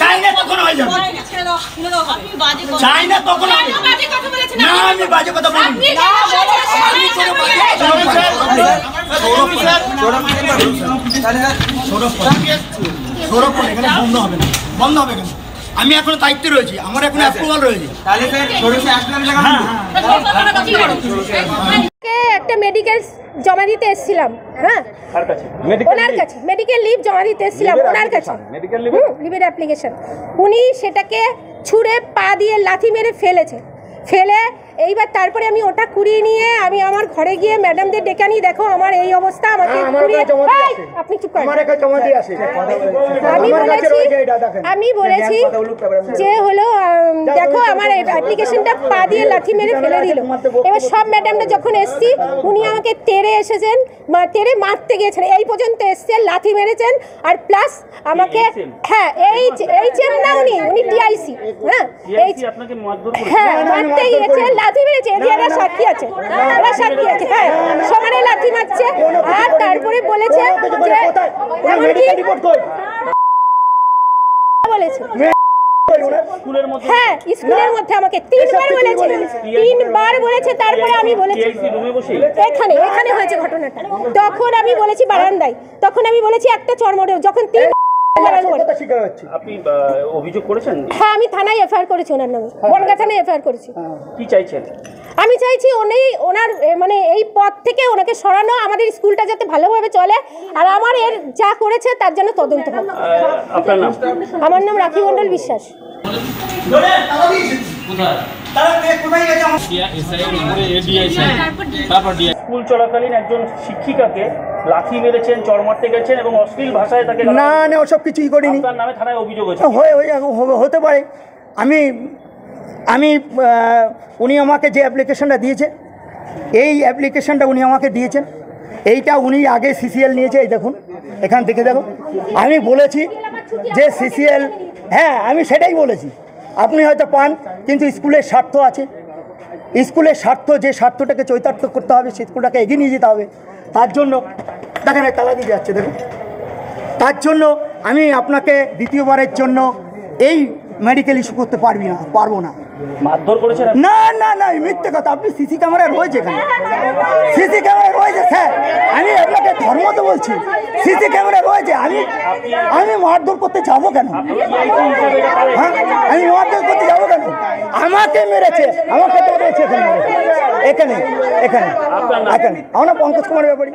চাইনা তখন হয়ে যাবে, চাইনা তখন না আমি বাজে কথা বলি। এখানে বন্ধ হবে না, বন্ধ হবে কেন? আমি এখন দায়িত্বে রয়েছি, আমার এখন অ্যাপ্রুভাল রয়েছে। একটা মেডিকেল জমা দিতে এসেছিলাম, হ্যাঁ ওনার কাছে মেডিকেল লিভ জমা দিতে এসেছিলাম ওনার কাছে, লিভের অ্যাপ্লিকেশন। উনি সেটাকে ছুঁড়ে পা দিয়ে লাথি মেরে ফেলে এইবার তারপরে আমি ওটা কুড়িয়ে নিয়ে আমি আমার ঘরে গিয়ে ম্যাডামদের ডেকে আনি, দেখো আমার এই অবস্থা, আমাকে আপনি চুপ করেন। আমি বলেছি যে হলো দেখো আমার অ্যাপ্লিকেশনটা পা দিয়ে লাথি মেরে ফেলে দিল। এবার সব ম্যাডামরা যখন এসছি উনি আমাকে তেড়ে এসেছেন, তেড়ে মারতে গিয়েছেন, এই পর্যন্ত এসছেন, লাথি মেরেছেন। আর প্লাস আমাকে হ্যাঁ এই চেন না উনি টিআইসি, হ্যাঁ মারতে গিয়েছেন, লাথি মেরেছে, এরা সাক্ষী আছে, হ্যাঁ সমানে লাথি মারছে। আর তারপরে বলেছে যে এমনকি বলেছে হ্যাঁ স্কুলের মধ্যে আমাকে তিনবার বলেছে। তারপরে আমি বলেছি এখানে হয়েছে ঘটনাটা, তখন আমি বলেছি বারান্দায়, তখন আমি বলেছি একটা চরমরে, যখন আপনি অভিযোগ করেছেন? হ্যাঁ আমি থানায় এফআইআর করেছি, ওনার নামে বনগাঁ থানায় এফআইআর করেছি। কি চাইছেন? আমি চাইছি ওনার মানে এই পদ থেকে ওনাকে সরানো, আমাদের স্কুলটা যাতে ভালোভাবে চলে, আর আমার এর যা করেছে তার জন্য তদন্ত হবে। আপনার নাম? আমার নাম রাখি মণ্ডল বিশ্বাস। স্কুল চলাকালীন একজন শিক্ষিকাকে লাথি মেরেছেন, চড় মারতে গেছেন এবং অশ্লীল ভাষায় তাকে না ওসব কিছুই করিনি। আপনার নামে থানায় অভিযোগ হয়েছে? হতে পারে। আমি উনি আমাকে যে অ্যাপ্লিকেশনটা দিয়েছে, এই অ্যাপ্লিকেশনটা উনি আমাকে দিয়েছেন, এইটা উনি আগে সিসিএল নিয়েছে, এই দেখুন এখান থেকে দেখো। আমি বলেছি যে সিসিএল, হ্যাঁ আমি সেটাই বলেছি, আপনি হয়তো পান, কিন্তু স্কুলের স্বার্থ আছে, স্কুলের স্বার্থ, যে স্বার্থটাকে চরিতার্থ করতে হবে, সেই স্কুলটাকে এগিয়ে নিয়ে যেতে হবে। তার জন্য দেখেন তালা দিয়ে যাচ্ছে, দেখুন তার জন্য আমি আপনাকে দ্বিতীয়বারের জন্য এই মেডিকেল ইস্যু করতে পারবো না। মারধর করেছেন? না মিথ্যে কথা। আপনি সিসি ক্যামেরা রয়েছে এখানে, সিসি ক্যামেরা রয়েছে স্যার, আমি আপনাকে ধর্মত বলছি, সিসি ক্যামেরা রয়েছে। আমি মারধর করতে যাবো কেন? হ্যাঁ আমি মারধর করতে যাবো কেন? আমাকে মেরেছে, আমাকে তো রয়েছে এখানে, আমার পঙ্কজ কুমার ব্যাপারী।